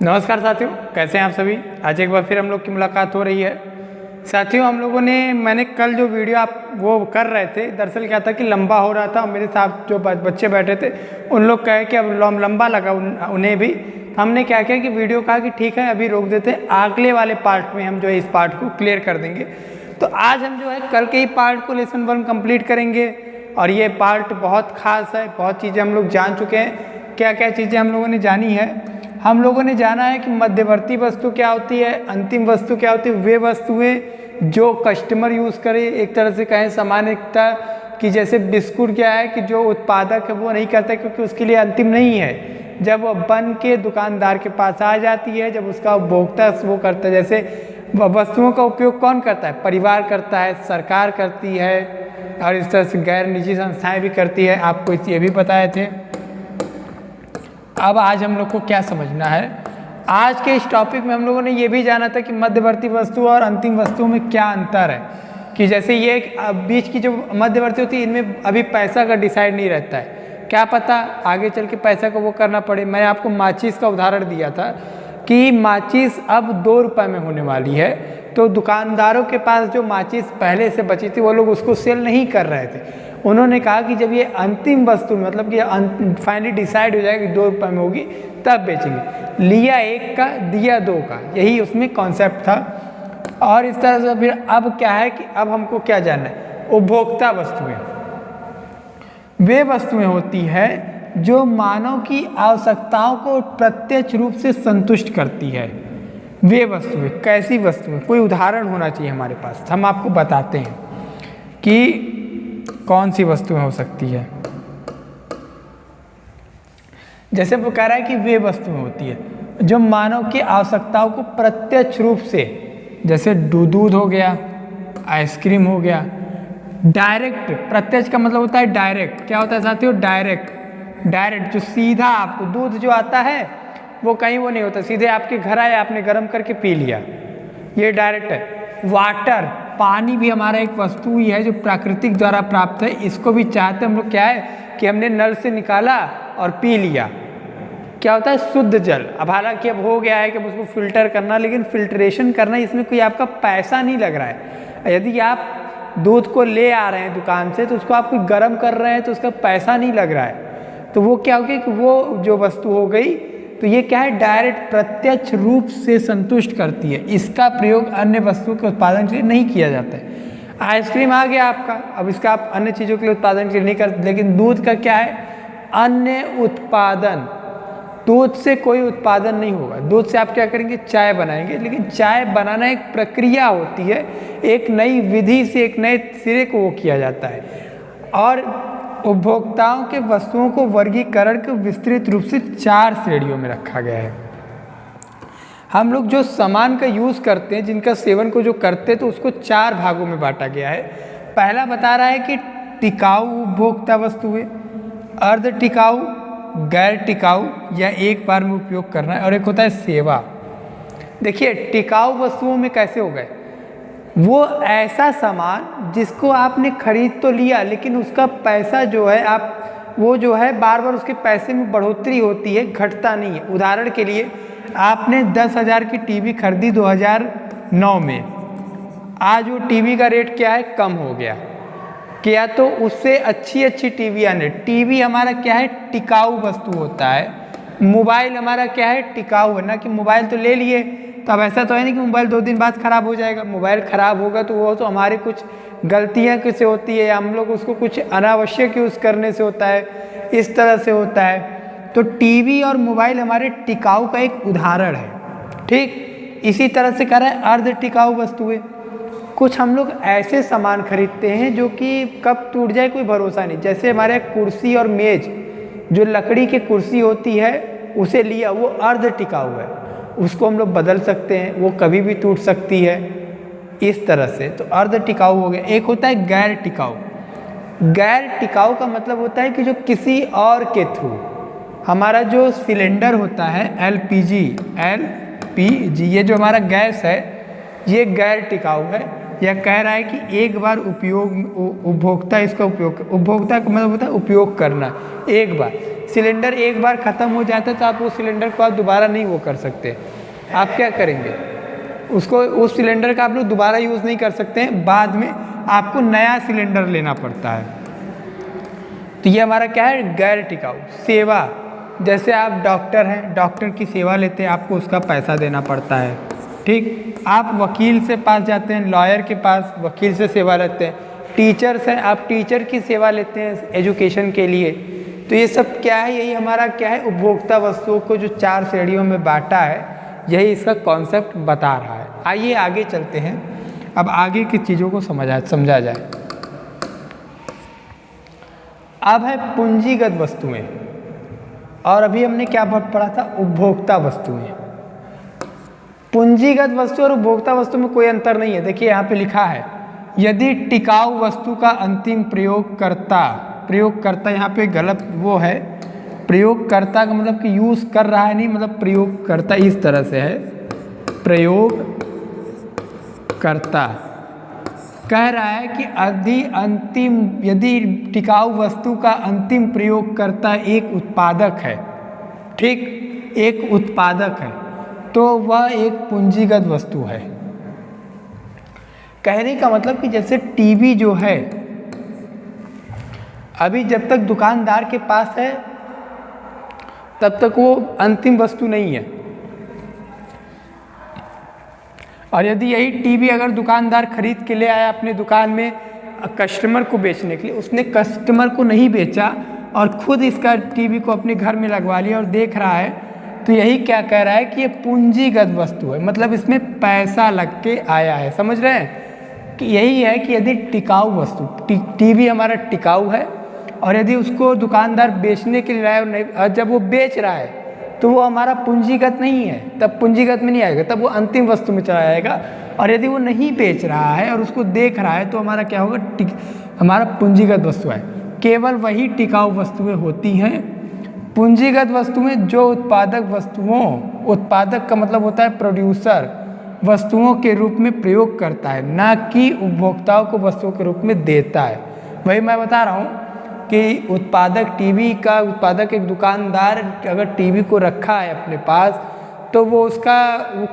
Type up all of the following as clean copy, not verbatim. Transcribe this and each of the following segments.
नमस्कार साथियों, कैसे हैं आप सभी। आज एक बार फिर हम लोग की मुलाकात हो रही है। साथियों, हम लोगों ने मैंने कल जो वीडियो आप वो कर रहे थे, दरअसल क्या था कि लंबा हो रहा था और मेरे साथ जो बच्चे बैठे थे उन लोग कहे कि अब लंबा लगा उन्हें भी। हमने क्या किया कि वीडियो कहा कि ठीक है अभी रोक देते हैं, अगले वाले पार्ट में हम जो है इस पार्ट को क्लियर कर देंगे। तो आज हम जो है कल के ही पार्ट को लेसन 1 कंप्लीट करेंगे और ये पार्ट बहुत खास है। बहुत चीज़ें हम लोग जान चुके हैं। क्या क्या चीज़ें हम लोगों ने जानी है? हम लोगों ने जाना है कि मध्यवर्ती वस्तु क्या होती है, अंतिम वस्तु क्या होती है। वे वस्तुएं जो कस्टमर यूज़ करे, एक तरह से कहें सामान्यता कि जैसे बिस्कुट क्या है कि जो उत्पादक है वो नहीं करता क्योंकि उसके लिए अंतिम नहीं है। जब वो बन के दुकानदार के पास आ जाती है, जब उसका उपभोक्ता वो करता है, जैसे वस्तुओं का उपयोग कौन करता है? परिवार करता है, सरकार करती है और इस तरह से गैर निजी संस्थाएँ भी करती है। आपको ये भी बताए थे। अब आज हम लोग को क्या समझना है? आज के इस टॉपिक में हम लोगों ने ये भी जाना था कि मध्यवर्ती वस्तु और अंतिम वस्तुओं में क्या अंतर है। कि जैसे ये बीच की जो मध्यवर्ती होती है इनमें अभी पैसा का डिसाइड नहीं रहता है। क्या पता आगे चल के पैसा को वो करना पड़े। मैं आपको माचिस का उदाहरण दिया था कि माचिस अब 2 रुपये में होने वाली है, तो दुकानदारों के पास जो माचिस पहले से बची थी वो लोग उसको सेल नहीं कर रहे थे। उन्होंने कहा कि जब ये अंतिम वस्तु मतलब कि फाइनली डिसाइड हो जाएगी 2 रुपये में होगी तब बेचेंगे। लिया 1 का दिया 2 का, यही उसमें कॉन्सेप्ट था। और इस तरह से फिर अब क्या है कि अब हमको क्या जानना है? उपभोक्ता वस्तुएं वे वस्तुएं होती है जो मानव की आवश्यकताओं को प्रत्यक्ष रूप से संतुष्ट करती है। वे वस्तुएं कैसी वस्तुएं? कोई उदाहरण होना चाहिए हमारे पास, हम आपको बताते हैं कि कौन सी वस्तुएं हो सकती है। जैसे वो कह रहा है कि वे वस्तुएं होती है जो मानव की आवश्यकताओं को प्रत्यक्ष रूप से, जैसे दूध हो गया, आइसक्रीम हो गया। डायरेक्ट, प्रत्यक्ष का मतलब होता है डायरेक्ट। क्या होता है साथियों? डायरेक्ट जो सीधा आपको दूध जो आता है वो कहीं वो नहीं होता, सीधे आपके घर आया, आपने गर्म करके पी लिया, ये डायरेक्ट है। वाटर, पानी भी हमारा एक वस्तु ही है जो प्राकृतिक द्वारा प्राप्त है। इसको भी चाहते हम लोग क्या है कि हमने नल से निकाला और पी लिया। क्या होता है? शुद्ध जल। अब हालांकि अब हो गया है कि उसको फिल्टर करना, लेकिन फिल्ट्रेशन करना इसमें कोई आपका पैसा नहीं लग रहा है। यदि आप दूध को ले आ रहे हैं दुकान से तो उसको आप कोई गर्म कर रहे हैं तो उसका पैसा नहीं लग रहा है। तो वो क्या हो गया कि वो जो वस्तु हो गई, तो ये क्या है? डायरेक्ट प्रत्यक्ष रूप से संतुष्ट करती है। इसका प्रयोग अन्य वस्तुओं के उत्पादन के लिए नहीं किया जाता है। आइसक्रीम आ गया आपका, अब इसका आप अन्य चीज़ों के लिए उत्पादन के लिए नहीं करते। लेकिन दूध का क्या है? अन्य उत्पादन। दूध से कोई उत्पादन नहीं होगा। दूध से आप क्या करेंगे? चाय बनाएंगे, लेकिन चाय बनाना एक प्रक्रिया होती है, एक नई विधि से एक नए सिरे को वो किया जाता है। और उपभोक्ताओं के वस्तुओं को वर्गीकरण को विस्तृत रूप से 4 श्रेणियों में रखा गया है। हम लोग जो सामान का यूज़ करते हैं, जिनका सेवन को जो करते हैं, तो उसको 4 भागों में बांटा गया है। पहला बता रहा है कि टिकाऊ उपभोक्ता वस्तुएं, अर्ध टिकाऊ, गैर टिकाऊ या एक बार में उपयोग करना है, और एक होता है सेवा। देखिए टिकाऊ वस्तुओं में कैसे हो गए? वो ऐसा सामान जिसको आपने खरीद तो लिया लेकिन उसका पैसा जो है आप वो जो है बार बार उसके पैसे में बढ़ोतरी होती है, घटता नहीं है। उदाहरण के लिए आपने 10,000 की टीवी खरीदी 2009 में, आज वो टीवी का रेट क्या है? कम हो गया। क्या तो उससे अच्छी टीवी आने। टीवी हमारा क्या है? टिकाऊ वस्तु होता है। मोबाइल हमारा क्या है? टिकाऊ है ना। कि मोबाइल तो ले लिए, तो अब ऐसा तो है नहीं कि मोबाइल 2 दिन बाद ख़राब हो जाएगा। मोबाइल ख़राब होगा तो वो तो हमारे कुछ गलतियाँ किससे होती है, या हम लोग उसको कुछ अनावश्यक यूज़ करने से होता है, इस तरह से होता है। तो टीवी और मोबाइल हमारे टिकाऊ का एक उदाहरण है। ठीक इसी तरह से कह रहा है अर्ध टिकाऊ वस्तुएं। कुछ हम लोग ऐसे सामान खरीदते हैं जो कि कब टूट जाए कोई भरोसा नहीं। जैसे हमारे कुर्सी और मेज, जो लकड़ी की कुर्सी होती है उसे लिया, वो अर्ध टिकाऊ है, उसको हम लोग बदल सकते हैं, वो कभी भी टूट सकती है, इस तरह से। तो अर्ध टिकाऊ हो गया। एक होता है गैर टिकाऊ। गैर टिकाऊ का मतलब होता है कि जो किसी और के थ्रू, हमारा जो सिलेंडर होता है एलपीजी, ये जो हमारा गैस है, ये गैर टिकाऊ है। या कह रहा है कि एक बार उपयोग, उपभोक्ता इसका उपयोग, उपभोक्ता का मतलब होता है उपयोग करना। एक बार सिलेंडर एक बार ख़त्म हो जाता है तो आप उस सिलेंडर को आप दोबारा नहीं वो कर सकते। आप क्या करेंगे, उसको, उस सिलेंडर का आप लोग दोबारा यूज़ नहीं कर सकते हैं, बाद में आपको नया सिलेंडर लेना पड़ता है। तो ये हमारा क्या है, गैर टिकाऊ। सेवा, जैसे आप डॉक्टर हैं, डॉक्टर की सेवा लेते हैं, आपको उसका पैसा देना पड़ता है। ठीक, आप वकील से पास जाते हैं, लॉयर के पास, वकील से सेवा लेते हैं। टीचर्स हैं, आप टीचर की सेवा लेते हैं एजुकेशन के लिए। तो ये सब क्या है, यही हमारा क्या है, उपभोक्ता वस्तुओं को जो 4 श्रेणियों में बांटा है, यही इसका कॉन्सेप्ट बता रहा है। आइए आगे चलते हैं, अब आगे की चीज़ों को समझा जाए। अब है पूंजीगत वस्तुएं, और अभी हमने क्या पढ़ा था, उपभोक्ता वस्तुएं। पूंजीगत वस्तु और उपभोक्ता वस्तु में कोई अंतर नहीं है। देखिए यहाँ पे लिखा है, यदि टिकाऊ वस्तु का अंतिम प्रयोगकर्ता यहाँ पे गलत वो है, प्रयोगकर्ता का मतलब कि यूज़ कर रहा है नहीं, मतलब प्रयोगकर्ता इस तरह से है, प्रयोगकर्ता कह रहा है कि यदि टिकाऊ वस्तु का अंतिम प्रयोगकर्ता एक उत्पादक है, ठीक, एक उत्पादक है, तो वह एक पूंजीगत वस्तु है। कहने का मतलब कि जैसे टीवी जो है, अभी जब तक दुकानदार के पास है तब तक वो अंतिम वस्तु नहीं है। और यदि यही टीवी अगर दुकानदार खरीद के ले आया अपने दुकान में कस्टमर को बेचने के लिए, उसने कस्टमर को नहीं बेचा और खुद इसका टीवी को अपने घर में लगवा लिया और देख रहा है, तो यही क्या कह रहा है कि ये पूंजीगत वस्तु है, मतलब इसमें पैसा लग के आया है। समझ रहे हैं कि यही है कि यदि टिकाऊ वस्तु, टीवी हमारा टिकाऊ है, और यदि उसको दुकानदार बेचने के लिए लाया और नहीं, और जब वो बेच रहा है तो वो हमारा पूंजीगत नहीं है, तब पूंजीगत में नहीं आएगा, तब वो अंतिम वस्तु में चला जाएगा। और यदि वो नहीं बेच रहा है और उसको देख रहा है तो हमारा क्या होगा, हमारा पूंजीगत वस्तु है। केवल वही टिकाऊ वस्तुएं होती हैं। पूंजीगत वस्तुएं जो उत्पादक का मतलब होता है प्रोड्यूसर, वस्तुओं के रूप में प्रयोग करता है, ना कि उपभोक्ताओं को वस्तुओं के रूप में देता है। वही मैं बता रहा हूँ कि टीवी का उत्पादक एक दुकानदार अगर टीवी को रखा है अपने पास, तो वो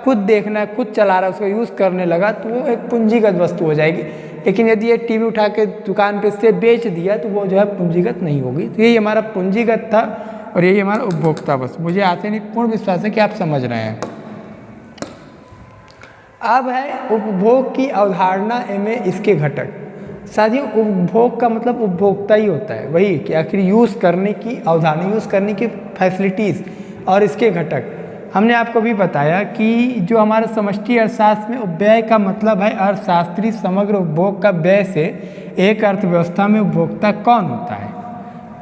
खुद देखना है, खुद चला रहा है, उसका यूज़ करने लगा, तो वो एक पूंजीगत वस्तु हो जाएगी। लेकिन यदि ये टीवी उठा के दुकान पे से बेच दिया तो वो जो है पूंजीगत नहीं होगी। तो यही हमारा पूंजीगत था और यही हमारा उपभोक्ता वस्तु। मुझे आशा नहीं, पूर्ण विश्वास है कि आप समझ रहे हैं। अब है उपभोग की अवधारणा एवं इसके घटक। साथियों, उपभोग का मतलब उपभोक्ता ही होता है, वही कि आखिर यूज़ करने की अवधारणा, यूज़ करने की फैसिलिटीज़ और इसके घटक। हमने आपको भी बताया कि जो हमारा समष्टि अर्थशास्त्र में उपव्यय का मतलब है अर्थशास्त्री समग्र उपभोग का व्यय से एक अर्थव्यवस्था में उपभोक्ता कौन होता है।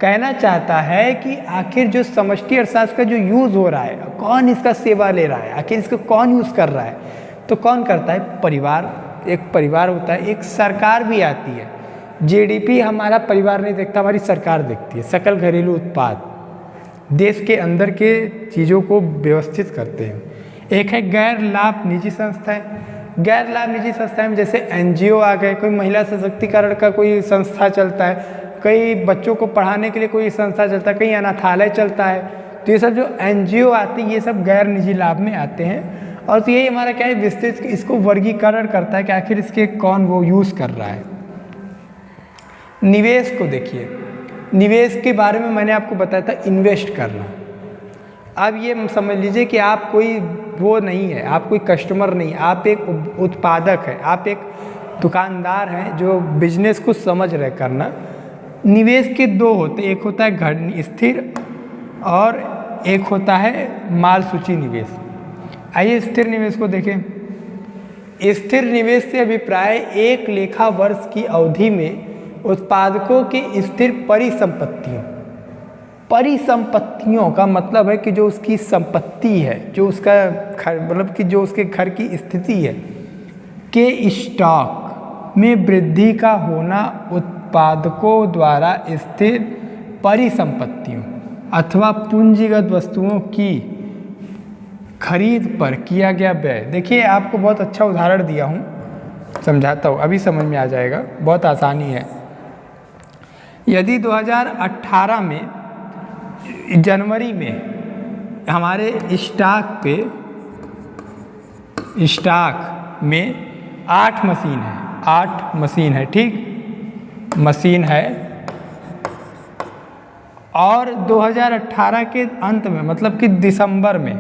कहना चाहता है कि आखिर जो समष्टि अर्थशास्त्र का जो यूज़ हो रहा है, कौन इसका सेवा ले रहा है, आखिर इसको कौन यूज़ कर रहा है, तो कौन करता है, परिवार। एक परिवार होता है, एक सरकार भी आती है। जीडीपी हमारा परिवार नहीं देखता, हमारी सरकार देखती है। सकल घरेलू उत्पाद देश के अंदर के चीज़ों को व्यवस्थित करते हैं। एक है गैर लाभ निजी संस्थाएं। गैर लाभ निजी संस्थाएं में जैसे एनजीओ आ गए, कोई महिला सशक्तिकरण का कोई संस्था चलता है, कई बच्चों को पढ़ाने के लिए कोई संस्था चलता है, कहीं अनाथालय चलता है। तो ये सब जो एनजीओ आती है, ये सब गैर निजी लाभ में आते हैं। और तो यही हमारा क्या है, विस्तृत इसको वर्गीकरण करता है कि आखिर इसके कौन वो यूज़ कर रहा है। निवेश को देखिए, निवेश के बारे में मैंने आपको बताया था, इन्वेस्ट करना। अब ये समझ लीजिए कि आप कोई वो नहीं है, आप कोई कस्टमर नहीं, आप एक उत्पादक है, आप एक दुकानदार हैं जो बिजनेस को समझ रहे करना। निवेश के दो होते, एक होता है घर स्थिर और एक होता है माल सूची निवेश। आइए स्थिर निवेश को देखें। स्थिर निवेश से अभिप्राय एक लेखा वर्ष की अवधि में उत्पादकों की स्थिर परिसंपत्तियों का मतलब है कि जो उसकी संपत्ति है, जो उसका मतलब कि जो उसके घर की स्थिति है, के स्टॉक में वृद्धि का होना उत्पादकों द्वारा स्थिर परिसंपत्तियों अथवा पूंजीगत वस्तुओं की खरीद पर किया गया व्यय। देखिए आपको बहुत अच्छा उदाहरण दिया हूँ, समझाता हूँ, अभी समझ में आ जाएगा, बहुत आसानी है। यदि 2018 में जनवरी में हमारे स्टॉक में 8 मशीन है, 8 मशीन है, ठीक, मशीन है, और 2018 के अंत में मतलब कि दिसंबर में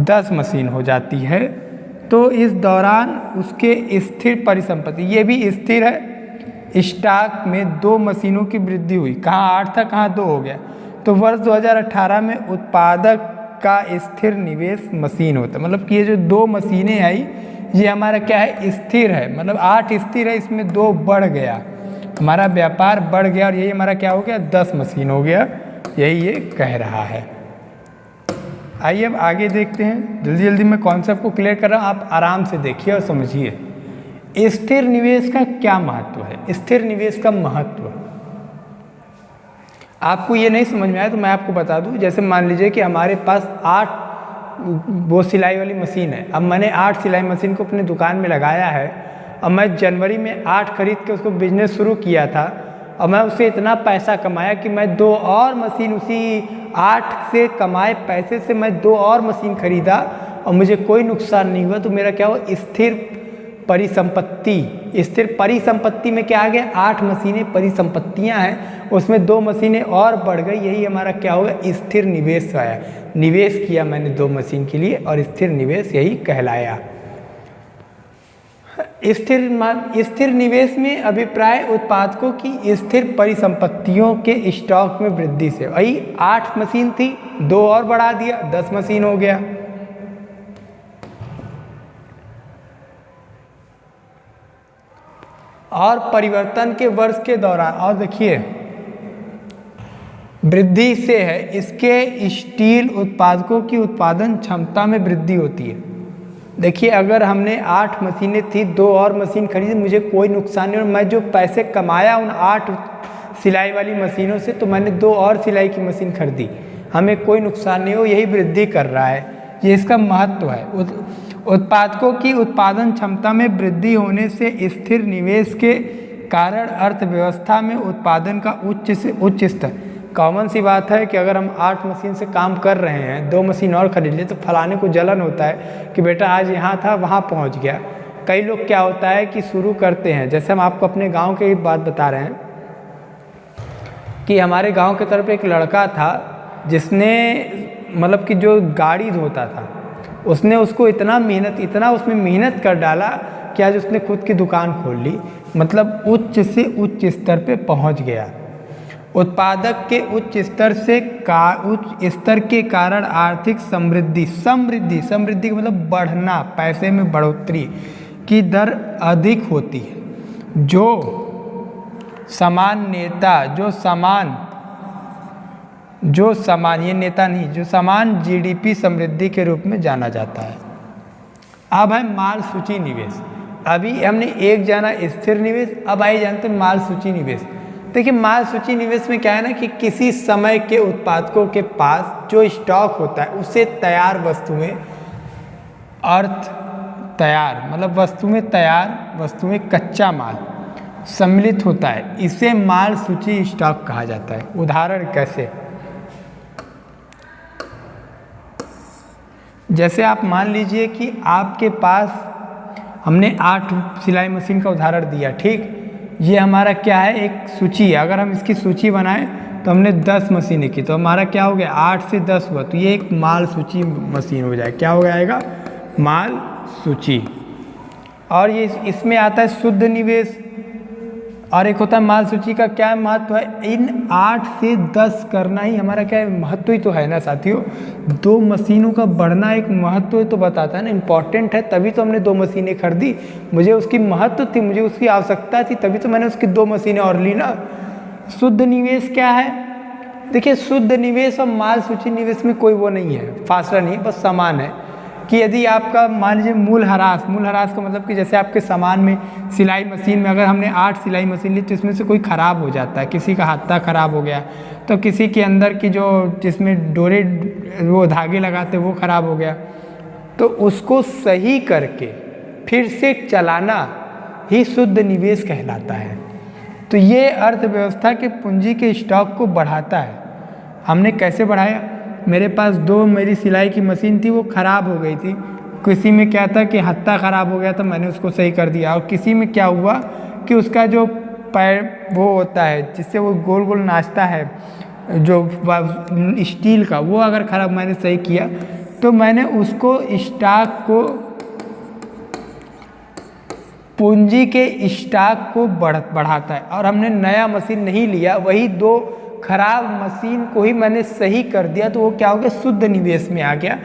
10 मशीन हो जाती है, तो इस दौरान उसके स्थिर परिसंपत्ति, ये भी स्थिर है, स्टॉक में 2 मशीनों की वृद्धि हुई, कहाँ 8 था कहाँ 2 हो गया, तो वर्ष 2018 में उत्पादक का स्थिर निवेश मशीन होता है, मतलब कि ये जो 2 मशीनें आई ये हमारा क्या है, स्थिर है, मतलब 8 स्थिर है, इसमें 2 बढ़ गया, हमारा व्यापार बढ़ गया, और यही हमारा क्या हो गया, 10 मशीन हो गया, यही ये कह रहा है। आइए अब आगे देखते हैं, जल्दी जल्दी मैं कॉन्सेप्ट को क्लियर कर रहा हूँ, आप आराम से देखिए और समझिए। स्थिर निवेश का क्या महत्व है? स्थिर निवेश का महत्व आपको ये नहीं समझ में आया तो मैं आपको बता दूं। जैसे मान लीजिए कि हमारे पास 8 वो सिलाई वाली मशीन है, अब मैंने 8 सिलाई मशीन को अपने दुकान में लगाया है, अब मैं जनवरी में 8 खरीद के उसको बिजनेस शुरू किया था, और मैं उससे इतना पैसा कमाया कि मैं 2 और मशीन, उसी 8 से कमाए पैसे से मैं 2 और मशीन खरीदा और मुझे कोई नुकसान नहीं हुआ, तो मेरा क्या हुआ, स्थिर परिसंपत्ति। स्थिर परिसंपत्ति में क्या आ गया, 8 मशीनें परिसंपत्तियां हैं, उसमें 2 मशीनें और बढ़ गई, यही हमारा क्या होगा, स्थिर निवेश आया। निवेश किया मैंने 2 मशीन के लिए और स्थिर निवेश यही कहलाया। स्थिर निवेश में अभिप्राय उत्पादकों की स्थिर परिसंपत्तियों के स्टॉक में वृद्धि से। वही 8 मशीन थी, 2 और बढ़ा दिया, 10 मशीन हो गया। और परिवर्तन के वर्ष के दौरान, और देखिए वृद्धि से है, इसके स्टील उत्पादकों की उत्पादन क्षमता में वृद्धि होती है। देखिए अगर हमने 8 मशीनें थी, 2 और मशीन खरीदी, मुझे कोई नुकसान नहीं, और मैं जो पैसे कमाया उन 8 सिलाई वाली मशीनों से, तो मैंने 2 और सिलाई की मशीन खरीदी, हमें कोई नुकसान नहीं हो, यही वृद्धि कर रहा है, ये इसका महत्व है। उत्पादकों की उत्पादन क्षमता में वृद्धि होने से स्थिर निवेश के कारण अर्थव्यवस्था में उत्पादन का उच्च से उच्च स्तर। कॉमन सी बात है कि अगर हम 8 मशीन से काम कर रहे हैं, 2 मशीन और खरीद लिए, तो फलाने को जलन होता है कि बेटा आज यहाँ था वहाँ पहुँच गया। कई लोग क्या होता है कि शुरू करते हैं, जैसे हम आपको अपने गांव की बात बता रहे हैं कि हमारे गांव की तरफ एक लड़का था जिसने मतलब कि जो गाड़ी धोता था, उसने उसको इतना उसमें मेहनत कर डाला कि आज उसने खुद की दुकान खोल ली, मतलब उच्च से उच्च स्तर पे पहुंच गया। उत्पादक के उच्च स्तर के कारण आर्थिक समृद्धि का मतलब बढ़ना, पैसे में बढ़ोतरी की दर अधिक होती है। जो समान जीडीपी समृद्धि के रूप में जाना जाता है। अब है माल सूची निवेश। अभी हमने एक जाना स्थिर निवेश, अब आइए जानते हैं माल सूची निवेश। देखिए माल सूची निवेश में क्या है ना कि किसी समय के उत्पादकों के पास जो स्टॉक होता है उसे तैयार वस्तुएं, वस्तु में कच्चा माल सम्मिलित होता है, इसे माल सूची स्टॉक कहा जाता है। उदाहरण कैसे, जैसे आप मान लीजिए कि आपके पास, हमने 8 सिलाई मशीन का उदाहरण दिया, ठीक, ये हमारा क्या है, एक सूची है। अगर हम इसकी सूची बनाएं तो हमने 10 मशीनें की, तो हमारा क्या हो गया, 8 से 10 हुआ, तो ये एक माल सूची मशीन हो जाए। क्या हो जाएगा, माल सूची। और ये इसमें आता है शुद्ध निवेश, और एक होता है माल सूची का क्या महत्व है, इन 8 से 10 करना ही हमारा क्या है, महत्व ही तो है ना साथियों। 2 मशीनों का बढ़ना एक महत्व तो बताता है ना, इम्पॉर्टेंट है, तभी तो हमने 2 मशीनें खरीदी, मुझे उसकी महत्व थी, मुझे उसकी आवश्यकता थी, तभी तो मैंने उसकी 2 मशीनें और ली ना। शुद्ध निवेश क्या है, देखिए शुद्ध निवेश और माल सूची निवेश में कोई वो नहीं है, फासला नहीं, बस समान है। कि यदि आपका मान लीजिए मूल ह्रास का मतलब कि जैसे आपके सामान में सिलाई मशीन में अगर हमने 8 सिलाई मशीन ली, तो इसमें से कोई ख़राब हो जाता है, किसी का हाथा ख़राब हो गया, तो किसी के अंदर की जो जिसमें डोरे वो धागे लगाते वो ख़राब हो गया, तो उसको सही करके फिर से चलाना ही शुद्ध निवेश कहलाता है। तो ये अर्थव्यवस्था के पूंजी के स्टॉक को बढ़ाता है। हमने कैसे बढ़ाया? मेरे पास मेरी सिलाई की मशीन थी, वो ख़राब हो गई थी। किसी में क्या था कि हत्था ख़राब हो गया था, मैंने उसको सही कर दिया। और किसी में क्या हुआ कि उसका जो पैर वो होता है जिससे वो गोल गोल नाचता है, जो स्टील का, वो अगर ख़राब, मैंने सही किया। तो मैंने उसको स्टॉक को, पूंजी के स्टॉक को बढ़ाता है। और हमने नया मशीन नहीं लिया, वही 2 खराब मशीन को ही मैंने सही कर दिया, तो वो क्या हो गया? शुद्ध निवेश में आ गया।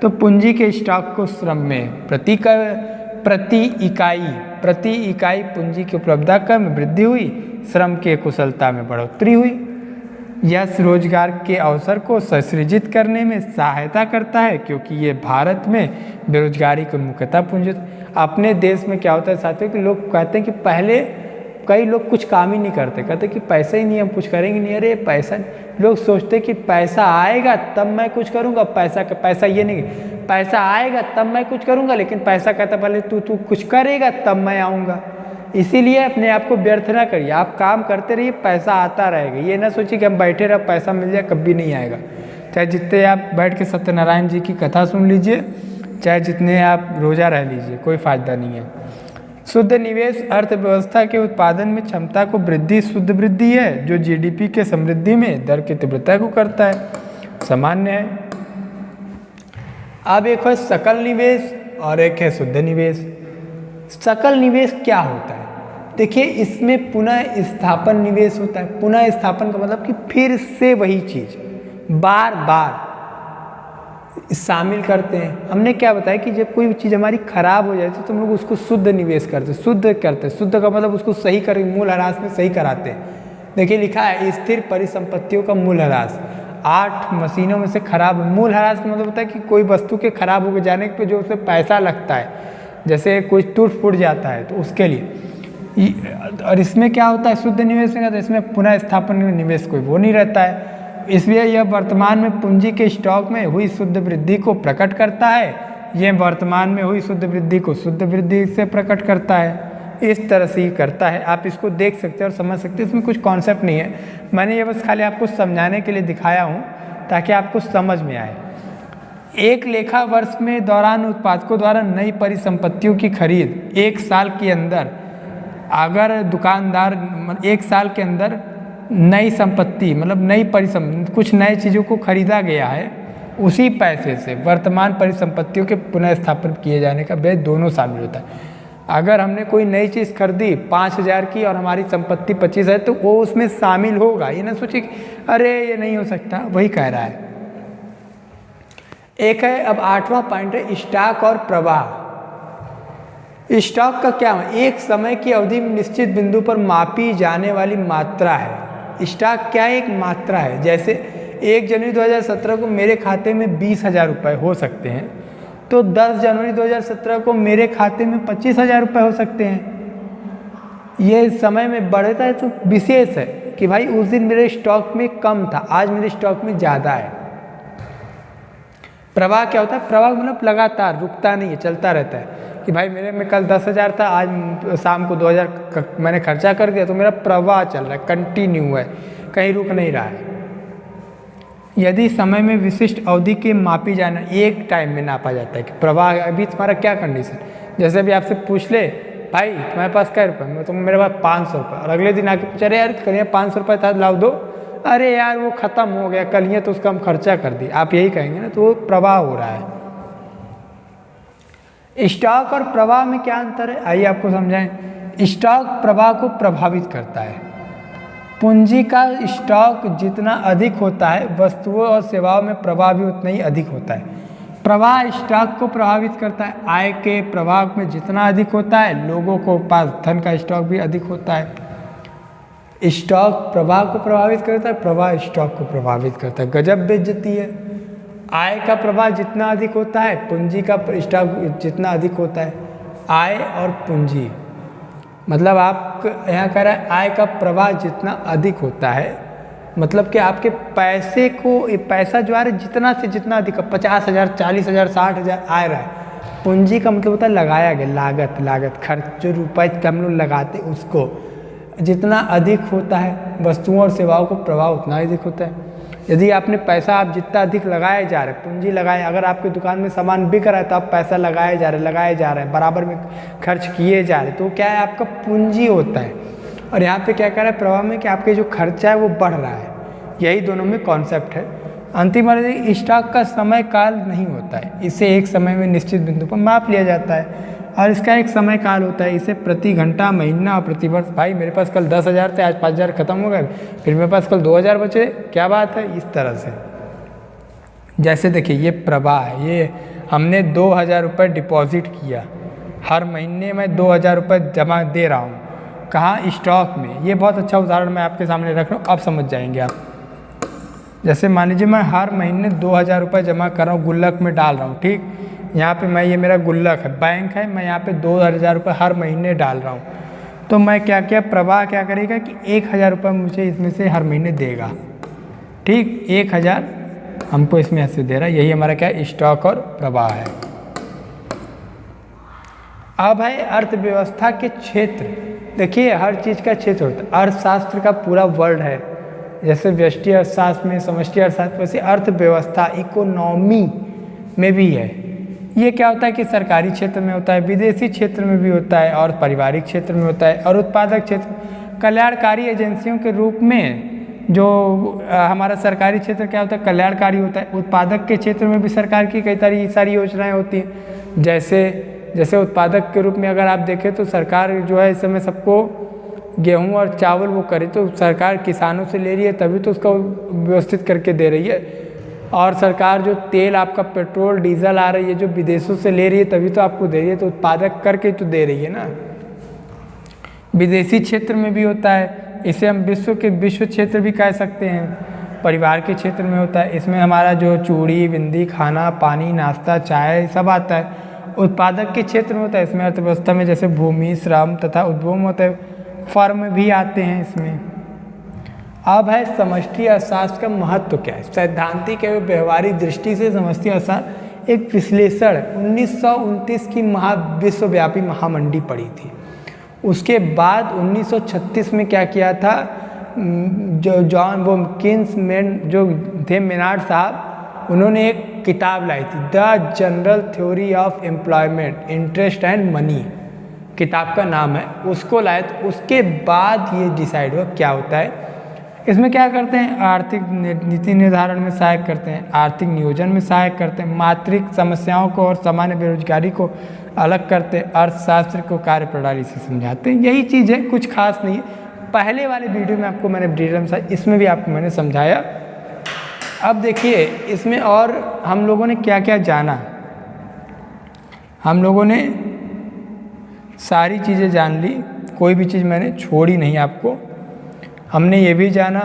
तो पूंजी के स्टॉक को श्रम में प्रति इकाई पूंजी की उपलब्धता में वृद्धि हुई, श्रम के कुशलता में बढ़ोतरी हुई। यह रोजगार के अवसर को सृजित करने में सहायता करता है, क्योंकि ये भारत में बेरोजगारी को मुख्यतः पूंजी। अपने देश में क्या होता है साथियों कि लोग कहते हैं कि पहले कई लोग कुछ काम ही नहीं करते, कहते कि पैसा ही नहीं, हम कुछ करेंगे नहीं। अरे पैसा, लोग सोचते कि पैसा आएगा तब मैं कुछ करूँगा। पैसा ये नहीं, पैसा आएगा तब मैं कुछ करूँगा, लेकिन पैसा कहता पहले तू कुछ करेगा तब मैं आऊँगा। इसीलिए अपने आप को व्यर्थ ना करिए, आप काम करते रहिए, पैसा आता रहेगा। ये ना सोचिए कि हम बैठे रह पैसा मिल जाए, कभी नहीं आएगा। चाहे जितने आप बैठ के सत्यनारायण जी की कथा सुन लीजिए, चाहे जितने आप रोजा रह लीजिए, कोई फायदा नहीं है। शुद्ध निवेश अर्थव्यवस्था के उत्पादन में क्षमता को वृद्धि, शुद्ध वृद्धि है, जो जीडीपी के समृद्धि में दर की तीव्रता को करता है, सामान्य है। अब एक है सकल निवेश और एक है शुद्ध निवेश। सकल निवेश क्या होता है? देखिए, इसमें पुनः स्थापन निवेश होता है। पुनः स्थापन का मतलब कि फिर से वही चीज बार बार शामिल करते हैं। हमने क्या बताया कि जब कोई चीज़ हमारी खराब हो जाती है तो हम लोग उसको शुद्ध निवेश करते हैं। शुद्ध का मतलब उसको सही कर, मूल्यह्रास में सही कराते हैं। देखिए लिखा है स्थिर परिसंपत्तियों का मूल्यह्रास 8 मशीनों में से खराब। मूल्यह्रास का मतलब होता है कि कोई वस्तु के खराब हो जाने पे जो उसमें पैसा लगता है, जैसे कोई टूट फूट जाता है तो उसके लिए। और इसमें क्या होता है शुद्ध निवेश में, तो इसमें पुनः स्थापन निवेश कोई वो नहीं रहता है। इसलिए यह वर्तमान में पूंजी के स्टॉक में हुई शुद्ध वृद्धि को प्रकट करता है। यह वर्तमान में हुई शुद्ध वृद्धि को शुद्ध वृद्धि से प्रकट करता है। इस तरह से ही करता है। आप इसको देख सकते हैं और समझ सकते हैं, इसमें कुछ कॉन्सेप्ट नहीं है। मैंने ये बस खाली आपको समझाने के लिए दिखाया हूँ ताकि आपको समझ में आए। एक लेखा वर्ष में दौरान उत्पादकों द्वारा नई परिसंपत्तियों की खरीद 1 साल के अंदर, अगर दुकानदार 1 साल के अंदर नई संपत्ति मतलब नई परिसंपत्ति, कुछ नए चीज़ों को खरीदा गया है, उसी पैसे से वर्तमान परिसंपत्तियों के पुनः स्थापन किए जाने का व्यय दोनों शामिल होता है। अगर हमने कोई नई चीज़ खरीदी 5,000 की और हमारी संपत्ति 25 है तो वो उसमें शामिल होगा। ये ना सोचिए कि अरे ये नहीं हो सकता, वही कह रहा है। एक है अब 8वां पॉइंट है स्टॉक और प्रवाह। स्टॉक का क्या है? एक समय की अवधि में निश्चित बिंदु पर मापी जाने वाली मात्रा है। स्टॉक क्या है? एक मात्रा है। जैसे 1 जनवरी 2017 को मेरे खाते में 20,000 रुपये हो सकते हैं, तो 10 जनवरी 2017 को मेरे खाते में 25,000 रुपये हो सकते हैं। ये समय में बढ़ता है तो विशेष है कि भाई उस दिन मेरे स्टॉक में कम था, आज मेरे स्टॉक में ज़्यादा है। प्रवाह क्या होता है? प्रवाह मतलब लगातार, रुकता नहीं है, चलता रहता है कि भाई मेरे में कल 10,000 था, आज शाम को 2,000 मैंने खर्चा कर दिया, तो मेरा प्रवाह चल रहा है, कंटिन्यू है, कहीं रुक नहीं रहा है। यदि समय में विशिष्ट अवधि के मापी जाना, एक टाइम में नापा जाता है कि प्रवाह अभी तुम्हारा क्या कंडीशन। जैसे अभी आपसे पूछ ले भाई तुम्हारे पास क्या रुपये, तो मेरे पास 500 रुपये, और अगले दिन आके पूछा अरे यार कल 500 रुपये था लाओ दो, अरे यार वो ख़त्म हो गया कल ही तो उसका हम खर्चा कर दिए, आप यही कहेंगे ना, तो वो प्रवाह हो रहा है। स्टॉक और प्रवाह में क्या अंतर है, आइए आपको समझाएं। स्टॉक प्रवाह को प्रभावित करता है। पूंजी का स्टॉक जितना अधिक होता है, वस्तुओं और सेवाओं में प्रवाह भी उतना ही अधिक होता है। प्रवाह स्टॉक को प्रभावित करता है। आय के प्रवाह में जितना अधिक होता है, लोगों को पास धन का स्टॉक भी अधिक होता है। स्टॉक प्रवाह को प्रभावित करता है, प्रवाह स्टॉक को प्रभावित करता है। गजब बेइज्जती है। आय का प्रवाह जितना अधिक होता है, पूंजी का स्टॉक जितना अधिक होता है। आय और पूंजी मतलब आप यहाँ कह रहा है आय का प्रवाह जितना अधिक होता है, मतलब कि आपके पैसे को, पैसा जो आ रहा है जितना से जितना अधिक, 50,000, 40,000, 60,000 आ रहा है, पूंजी का मतलब होता है लगाया गया, लागत खर्च, जो रुपए के हम लोग लगाते उसको जितना अधिक होता है वस्तुओं और सेवाओं को प्रभाव उतना अधिक होता है। यदि आपने पैसा आप जितना अधिक लगाए जा रहे, पूंजी लगाए, अगर आपकी दुकान में सामान बिक रहा है तो आप पैसा लगाए जा रहे बराबर में खर्च किए जा रहे, तो क्या है आपका पूंजी होता है। और यहाँ पे क्या कर रहा है प्रभाव में कि आपके जो खर्चा है वो बढ़ रहा है। यही दोनों में कॉन्सेप्ट है। अंतिम वाले स्टॉक का समय काल नहीं होता है, इसे एक समय में निश्चित बिंदु पर माप लिया जाता है और इसका एक समय काल होता है। इसे प्रति घंटा, महीना और प्रति वर्ष, भाई मेरे पास कल 10,000 थे, आज 5,000 खत्म हो गए, फिर मेरे पास कल 2,000 बचे, क्या बात है, इस तरह से। जैसे देखिए ये प्रवाह है, ये हमने 2,000 रुपये डिपॉजिट किया, हर महीने मैं 2,000 रुपये जमा दे रहा हूँ, कहाँ, स्टॉक में। ये बहुत अच्छा उदाहरण मैं आपके सामने रख रहा हूँ, अब समझ जाएंगे आप। जैसे मान लीजिए मैं हर महीने 2,000 रुपये जमा कर रहा हूँ, गुल्लक में डाल रहा हूँ, ठीक। यहाँ पे मैं, ये मेरा गुल्लक है, बैंक है, मैं यहाँ पे 2,000 रुपये हर महीने डाल रहा हूँ। तो मैं क्या प्रवाह क्या करेगा कि 1,000 रुपये मुझे इसमें से हर महीने देगा, ठीक। 1,000 हमको इसमें ऐसे दे रहा है, यही हमारा क्या है, स्टॉक और प्रवाह है। अब है अर्थव्यवस्था के क्षेत्र। देखिए हर चीज़ का क्षेत्र होता है, अर्थशास्त्र का पूरा वर्ल्ड है। जैसे व्यष्टि अर्थशास्त्र में, समष्टि अर्थशास्त्र, वैसे अर्थव्यवस्था इकोनॉमी में भी है। ये क्या होता है कि सरकारी क्षेत्र में होता है, विदेशी क्षेत्र में भी होता है और पारिवारिक क्षेत्र में होता है। और उत्पादक क्षेत्र कल्याणकारी एजेंसियों के रूप में जो हमारा सरकारी क्षेत्र क्या होता है, कल्याणकारी होता है। उत्पादक के क्षेत्र में भी सरकार की कई सारी योजनाएं होती हैं। जैसे उत्पादक के रूप में अगर आप देखें तो सरकार जो है इस समय सबको गेहूं और चावल वो करे, तो सरकार किसानों से ले रही है तभी तो उसको व्यवस्थित करके दे रही है। और सरकार जो तेल आपका पेट्रोल डीजल आ रही है जो विदेशों से ले रही है तभी तो आपको दे रही है, तो उत्पादक करके तो दे रही है ना। विदेशी क्षेत्र में भी होता है, इसे हम विश्व क्षेत्र भी कह सकते हैं। परिवार के क्षेत्र में होता है, इसमें हमारा जो चूड़ी, बिंदी, खाना, पानी, नाश्ता, चाय सब आता है। उत्पादक के क्षेत्र में होता है, इसमें अर्थव्यवस्था में जैसे भूमि, श्रम तथा उद्योग होता है, फर्म भी आते हैं इसमें। अब है समष्टि अर्थशास्त्र का महत्व क्या है। सैद्धांतिक एवं व्यवहारिक दृष्टि से समष्टि अर्थशास्त्र एक विश्लेषण 1929 की विश्वव्यापी महामंडी पड़ी थी। उसके बाद 1936 में क्या किया था, जो जॉन किन्समैन जो थे मेनार्ड साहब, उन्होंने एक किताब लाई थी, the general theory of employment, interest and money, किताब का नाम है, उसको लाए। तो उसके बाद ये डिसाइड हुआ क्या होता है। इसमें क्या करते हैं, आर्थिक नीति निर्धारण में सहायक करते हैं, आर्थिक नियोजन में सहायक करते हैं, मात्रिक समस्याओं को और सामान्य बेरोजगारी को अलग करते हैं, अर्थशास्त्र को कार्य प्रणाली से समझाते हैं। यही चीज़ है, कुछ खास नहीं है। पहले वाले वीडियो में आपको मैंने डिटेल में, इसमें भी आपको मैंने समझाया। अब देखिए इसमें और हम लोगों ने क्या क्या जाना। हम लोगों ने सारी चीज़ें जान ली, कोई भी चीज़ मैंने छोड़ी नहीं आपको। हमने ये भी जाना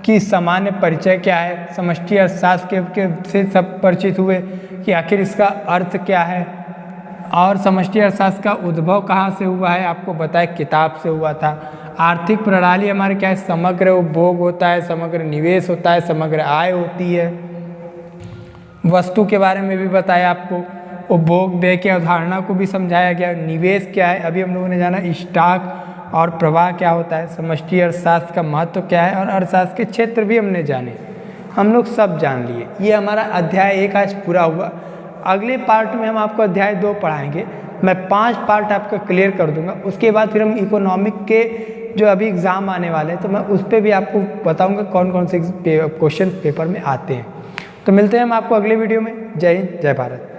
कि सामान्य परिचय क्या है, समष्टि अर्थशास्त्र के से सब परिचित हुए कि आखिर इसका अर्थ क्या है। और समष्टि अर्थशास्त्र का उद्भव कहाँ से हुआ है, आपको बताया किताब से हुआ था। आर्थिक प्रणाली हमारे क्या है, समग्र उपभोग होता है, समग्र निवेश होता है, समग्र आय होती है। वस्तु के बारे में भी बताया आपको, उपभोग व्यय की अवधारणा को भी समझाया गया। निवेश क्या है, अभी हम लोगों ने जाना। स्टॉक और प्रवाह क्या होता है, समष्टि अर्थशास्त्र का महत्व क्या है, और अर्थशास्त्र के क्षेत्र भी हमने जाने, हम लोग सब जान लिए। ये हमारा अध्याय 1 आज पूरा हुआ। अगले पार्ट में हम आपको अध्याय 2 पढ़ाएंगे। मैं 5 पार्ट आपका क्लियर कर दूंगा। उसके बाद फिर हम इकोनॉमिक के जो अभी एग्ज़ाम आने वाले हैं तो मैं उस पर भी आपको बताऊंगा कौन कौन से क्वेश्चन पेपर में आते हैं। तो मिलते हैं हम आपको अगले वीडियो में। जय हिंद, जय भारत।